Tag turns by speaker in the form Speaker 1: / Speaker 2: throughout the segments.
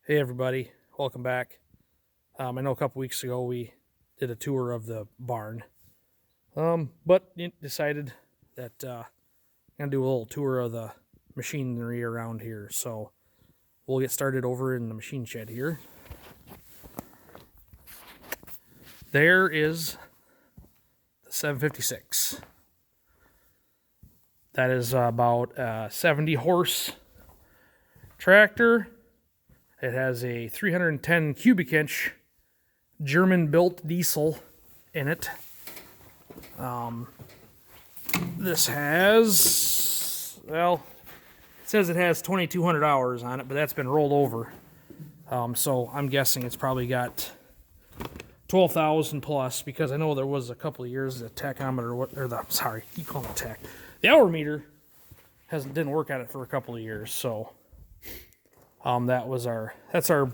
Speaker 1: Hey everybody, welcome back. I know a couple weeks ago we did a tour of the barn, but decided that I'm gonna do a little tour of the machinery around here. So we'll get started over in the machine shed here. There is the 756. That is about a 70 horse tractor. It has a 310 cubic inch German-built diesel in it. This has, well, it says it has 2,200 hours on it, but that's been rolled over. So I'm guessing it's probably got 12,000 plus, because I know there was a couple of years the tachometer, keep calling it tach. The hour meter didn't work on it for a couple of years, so that's our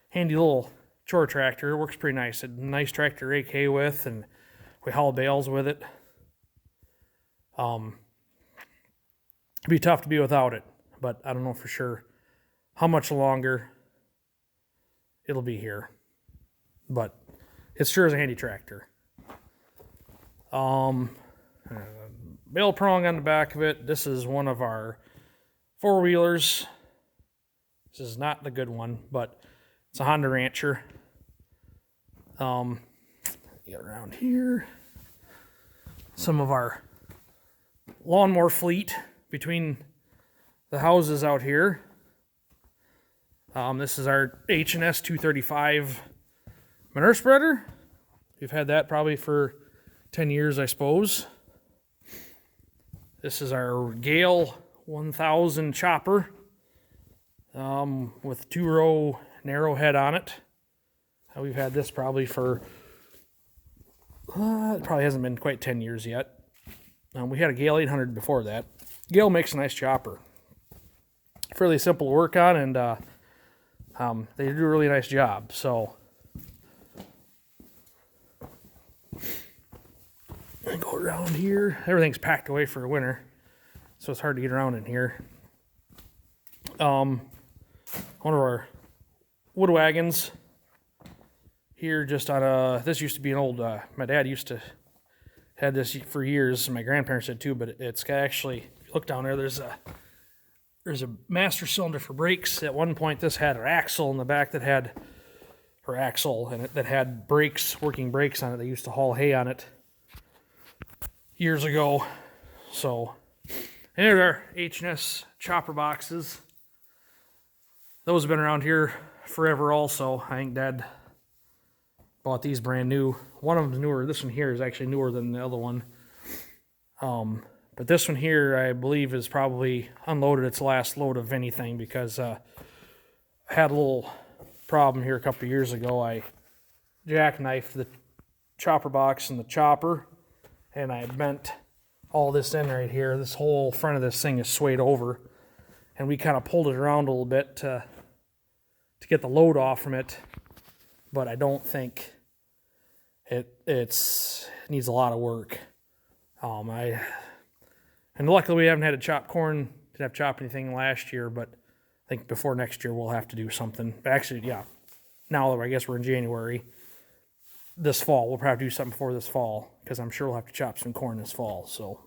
Speaker 1: handy little chore tractor. It works pretty nice. It's a nice tractor AK with, and we haul bales with it. It'd be tough to be without it, but I don't know for sure how much longer it'll be here. But it sure is a handy tractor. Bale prong on the back of it. This is one of our four-wheelers. This is not the good one, but it's a Honda Rancher. Get around here. Some of our lawnmower fleet between the houses out here. This is our H&S 235 manure spreader. We've had that probably for 10 years, I suppose. This is our Gale 1000 chopper. With 2-row narrow head on it. We've had this probably for, it probably hasn't been quite 10 years yet. We had a Gale 800 before that. Gale makes a nice chopper. Fairly simple to work on, and they do a really nice job. So, go around here. Everything's packed away for winter, so it's hard to get around in here. One of our wood wagons here, just on this used to be an old, my dad used to had this for years, and my grandparents did too, but it's got actually, if you look down there, there's a master cylinder for brakes. At one point this had an axle in the back that had that had brakes, working brakes on it. They used to haul hay on it years ago. So, and there's our H&S chopper boxes. Those have been around here forever also. I think Dad bought these brand new. One of them's newer. This one here is actually newer than the other one. But this one here, I believe, is probably unloaded its last load of anything, because I had a little problem here a couple of years ago. I jackknifed the chopper box and the chopper, and I bent all this in right here. This whole front of this thing is swayed over, and we kind of pulled it around a little bit to get the load off from it, but I don't think it needs a lot of work. And luckily we haven't had to chop corn, didn't have to chop anything last year, but I think before next year we'll have to do something. Actually, yeah, now that I guess we're in January, this fall, we'll probably do something before this fall, because I'm sure we'll have to chop some corn this fall, so.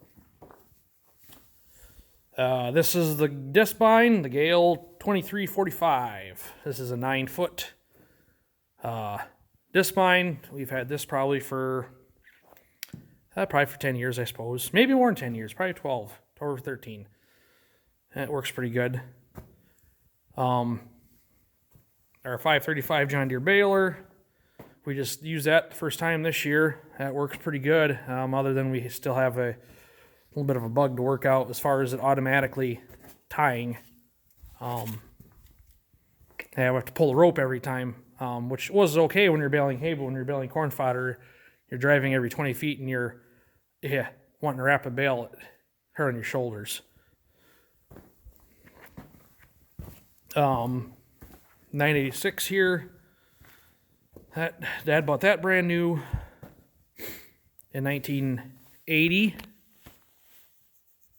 Speaker 1: This is the Discbine, the Gale 2345. This is a 9-foot Discbine. We've had this probably for 10 years, I suppose. Maybe more than 10 years, probably 12 or 13. And it works pretty good. Our 535 John Deere Baler. We just used that the first time this year. That works pretty good, other than we still have a little bit of a bug to work out as far as it automatically tying. I have to pull the rope every time, which was okay when you're baling hay, but when you're baling corn fodder, you're driving every 20 feet and you're wanting to wrap a bale, it hurt on your shoulders. 986 here. Dad bought that brand new in 1980.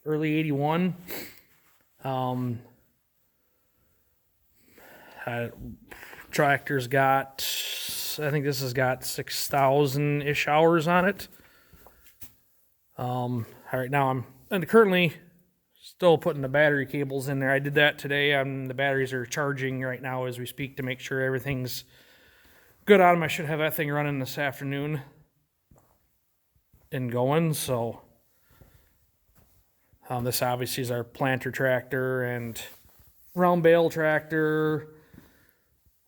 Speaker 1: Early 81. Tractor's got, I think this has got 6,000-ish hours on it. Right now I'm currently still putting the battery cables in there. I did that today. The batteries are charging right now as we speak to make sure everything's good on them. I should have that thing running this afternoon and going. So this obviously is our planter tractor and round bale tractor.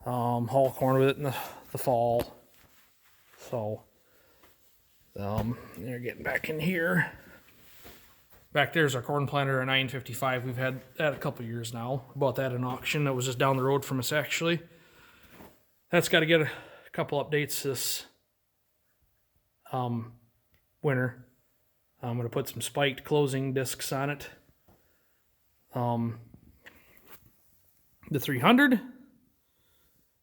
Speaker 1: Haul corn with it in the fall. So they're getting back in here. Back there's our corn planter, a 955. We've had that a couple years now. Bought that in auction. That was just down the road from us, actually. That's got to get a couple updates this winter. I'm going to put some spiked closing discs on it. The 300.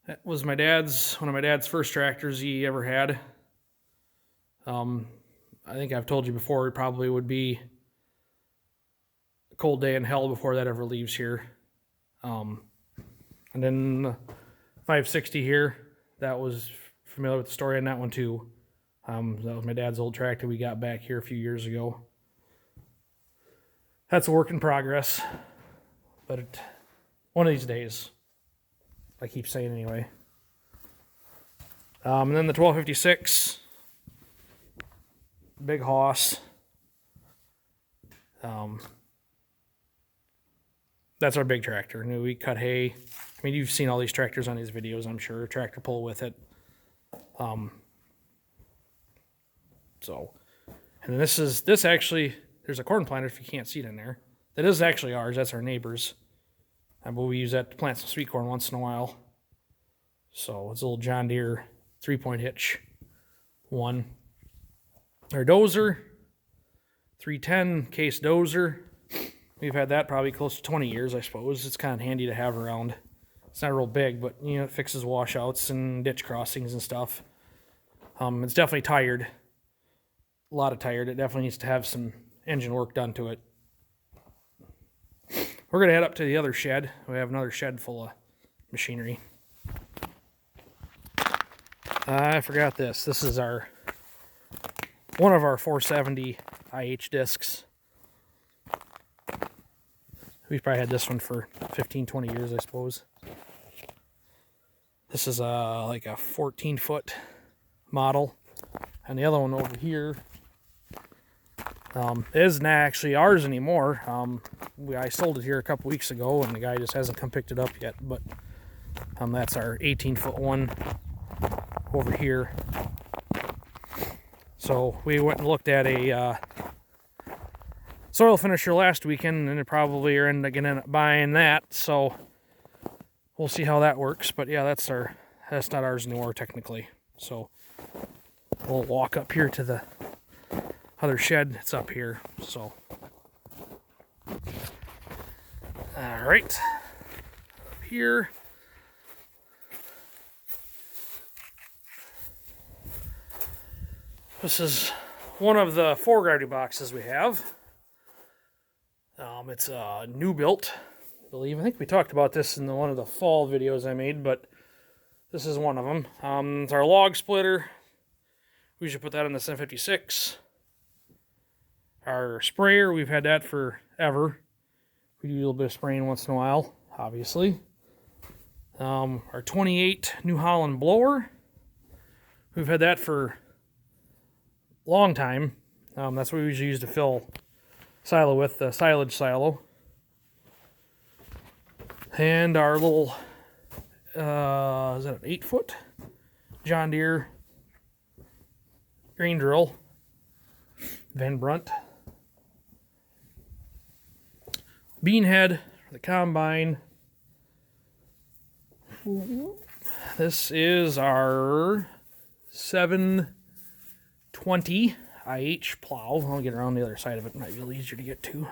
Speaker 1: That was one of my dad's first tractors he ever had. I think I've told you before, it probably would be a cold day in hell before that ever leaves here. And then the 560 here, that was familiar with the story on that one too. That was my dad's old tractor we got back here a few years ago. That's a work in progress, but one of these days, I keep saying anyway. And then the 1256, big hoss. That's our big tractor. We cut hay. I mean, you've seen all these tractors on these videos, I'm sure. Tractor pull with it. And then this actually, there's a corn planter if you can't see it in there. That is actually ours. That's our neighbor's. But we use that to plant some sweet corn once in a while. So it's a little John Deere 3-point hitch one. Our dozer, 310 case dozer. We've had that probably close to 20 years, I suppose. It's kind of handy to have around. It's not real big, but it fixes washouts and ditch crossings and stuff. It's definitely tired. A lot of tired. It definitely needs to have some engine work done to it. We're going to head up to the other shed. We have another shed full of machinery. I forgot this. This is one of our 470 IH discs. We've probably had this one for 15, 20 years, I suppose. This is like a 14-foot model. And the other one over here isn't actually ours anymore. I sold it here a couple weeks ago, and the guy just hasn't come picked it up yet. But that's our 18-foot one over here. So we went and looked at a soil finisher last weekend, and it probably are going to end up buying that. So we'll see how that works. But yeah, that's not ours anymore technically. So we'll walk up here to the other shed. It's up here. So all right, up here. This is one of the 4 gravity boxes we have. It's a new built, I believe. I think we talked about this in one of the fall videos I made, but this is one of them. It's our log splitter. We should put that in the 756. Our sprayer, we've had that forever. We do a little bit of spraying once in a while, obviously. Our 28 New Holland blower. We've had that for a long time. That's what we usually use to fill silo with, the silage silo. And our little, is that an 8-foot John Deere grain drill, Van Brunt. Bean head for the combine. This is our 720 IH plow. I'll get around the other side of it. It might be a little easier to get to.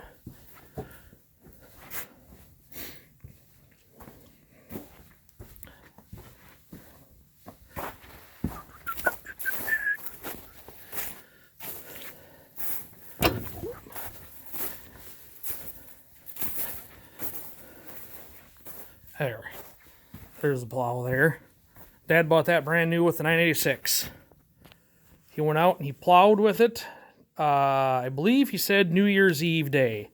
Speaker 1: There. There's the plow there. Dad bought that brand new with the 986. He went out and he plowed with it. I believe he said New Year's Eve day.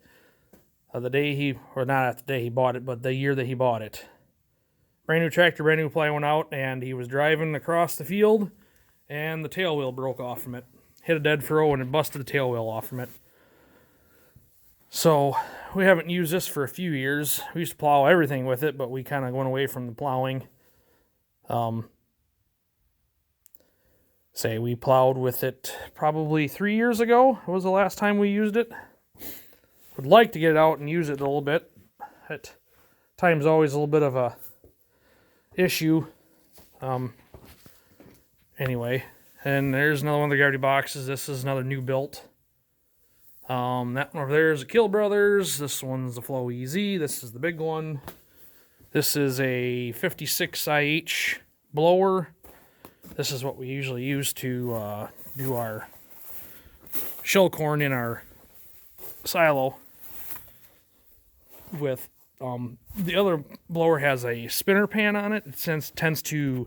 Speaker 1: The day he, or not the day he bought it, but the year that he bought it. Brand new tractor, brand new plow went out, and he was driving across the field, and the tail wheel broke off from it. Hit a dead furrow, and it busted the tail wheel off from it. So, we haven't used this for a few years. We used to plow everything with it, but we kind of went away from the plowing. We plowed with it probably 3 years ago. Was the last time we used it. Would like to get it out and use it a little bit. At times, always a little bit of a issue. Anyway, and there's another one of the gravity boxes. This is another new built. That one over there is a Kill Brothers. This one's the Flow EZ. This is the big one. This is a 56 IH blower. This is what we usually use to do our shell corn in our silo with. The other blower has a spinner pan on it. It tends to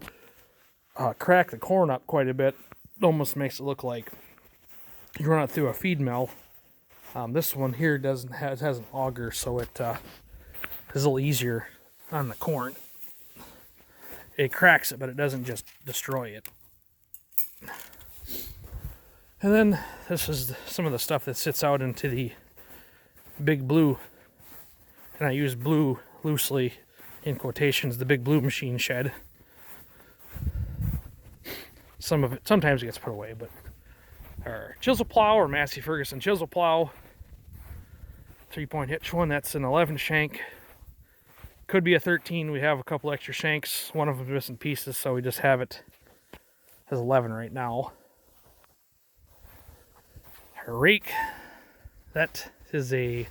Speaker 1: crack the corn up quite a bit. It almost makes it look like you run it through a feed mill. This one here has an auger, so it is a little easier on the corn. It cracks it, but it doesn't just destroy it. And then this is some of the stuff that sits out into the Big Blue, and I use blue loosely in quotations, the Big Blue machine shed. Some of it sometimes it gets put away, but our Chisel Plow or Massey Ferguson Chisel Plow, 3-point hitch one, that's an 11 shank. Could be a 13. We have a couple extra shanks. One of them is missing pieces, so we just have it as 11 right now. Our rake, that is a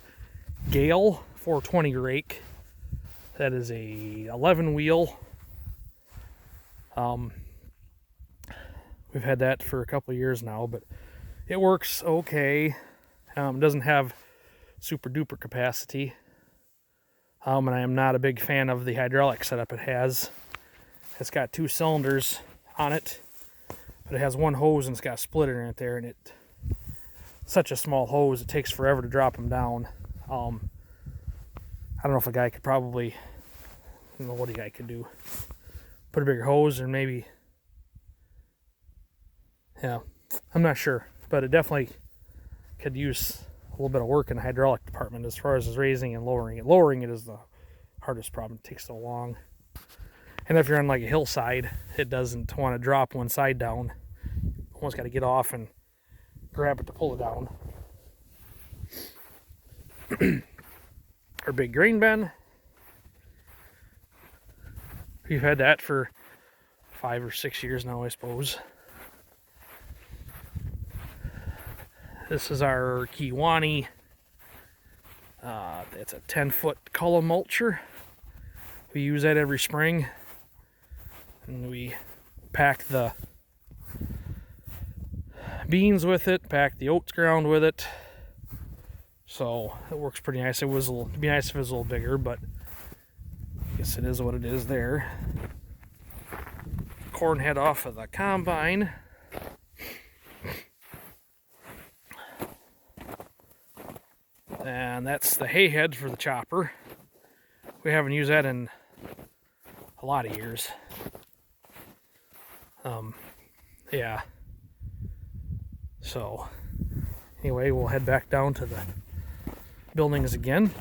Speaker 1: Gale 420 rake. That is a 11 wheel. We've had that for a couple of years now, but it works okay. Doesn't have super duper capacity. And I am not a big fan of the hydraulic setup it has. It's got 2 cylinders on it, but it has one hose and it's got a splitter in it there, and it's such a small hose, it takes forever to drop them down. I don't know if a guy could probably, I don't know what a guy could do. Put a bigger hose or maybe, yeah, I'm not sure, but it definitely could use a little bit of work in the hydraulic department as far as raising and lowering it. Lowering it is the hardest problem. It takes so long. And if you're on like a hillside, it doesn't want to drop one side down. You almost got to get off and grab it to pull it down. Our big grain bin. We've had that for 5 or 6 years now, I suppose. This is our Kiwani. It's a 10-foot column mulcher. We use that every spring. And we pack the beans with it, pack the oats ground with it. So it works pretty nice. It'd be nice if it was a little bigger, but I guess it is what it is there. Corn head off of the combine. And that's the hay head for the chopper. We haven't used that in a lot of years. Yeah. So, anyway, we'll head back down to the buildings again.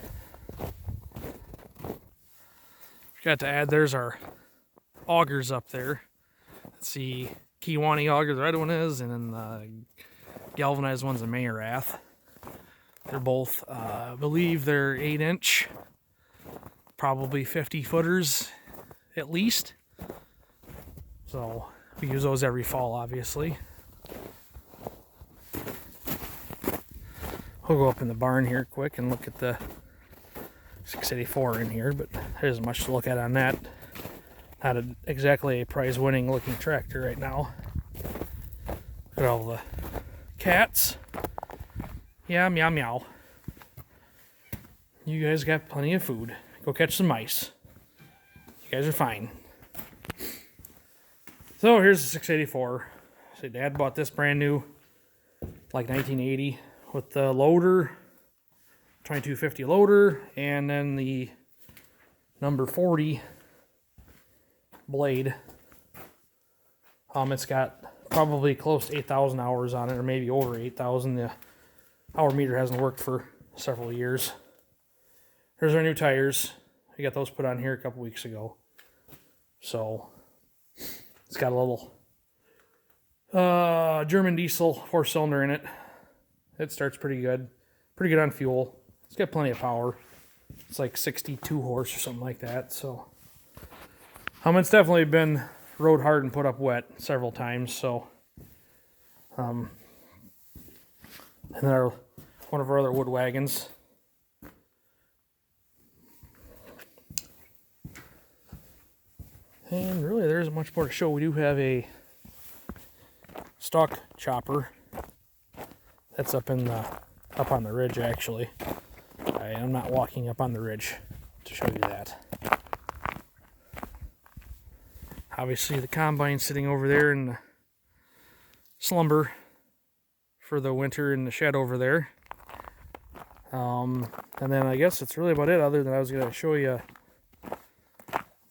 Speaker 1: Forgot to add, there's our augers up there. That's the Kiwani auger, the red one is, and then the galvanized one's a Mayerath. They're both, I believe they're 8-inch, probably 50 footers at least. So we use those every fall, obviously. We'll go up in the barn here quick and look at the 684 in here, but there isn't much to look at on that. Not exactly a prize-winning looking tractor right now. Look at all the cats. Yeah, meow meow. You guys got plenty of food. Go catch some mice. You guys are fine. So here's the 684. So Dad bought this brand new, like 1980, with the loader, 2250 loader, and then the number 40 blade. It's got probably close to 8,000 hours on it, or maybe over 8,000. The hour meter hasn't worked for several years. Here's our new tires. We got those put on here a couple weeks ago. So it's got a little German diesel 4-cylinder in it. It starts pretty good. Pretty good on fuel. It's got plenty of power. It's like 62 horse or something like that. So it's definitely been rode hard and put up wet several times. So and then one of our other wood wagons. And really, there isn't much more to show. We do have a stock chopper. That's up on the ridge, actually. I'm not walking up on the ridge to show you that. Obviously, the combine sitting over there in the slumber for the winter in the shed over there. And then I guess that's really about it, other than I was going to show you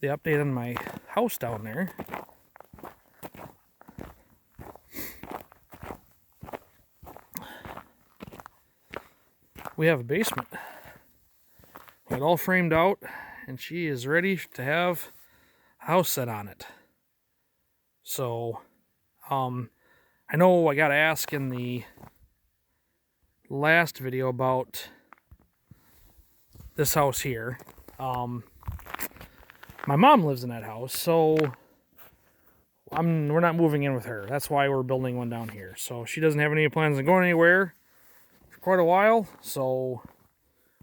Speaker 1: the update on my house down there. We have a basement. Got it all framed out, and she is ready to have a house set on it. So, I know I got to ask in the last video about this house here. My mom lives in that house, so we're not moving in with her. That's why we're building one down here. So she doesn't have any plans on going anywhere for quite a while. So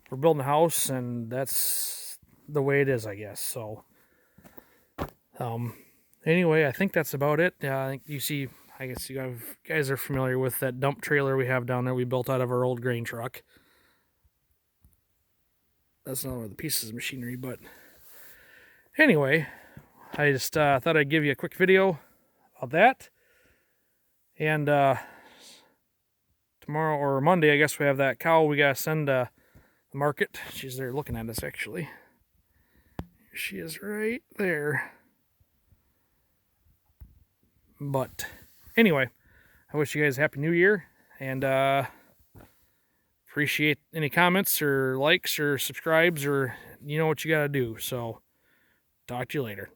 Speaker 1: we're building a house, and that's the way it is, I guess. So anyway, I think that's about it. I think you see, I guess you guys are familiar with that dump trailer we have down there we built out of our old grain truck. That's not one of the pieces of machinery, but anyway, I just thought I'd give you a quick video of that. And tomorrow or Monday, I guess we have that cow we gotta send to the market. She's there looking at us, actually. She is right there. But anyway, I wish you guys a Happy New Year, and appreciate any comments or likes or subscribes, or you know what you gotta do. So talk to you later.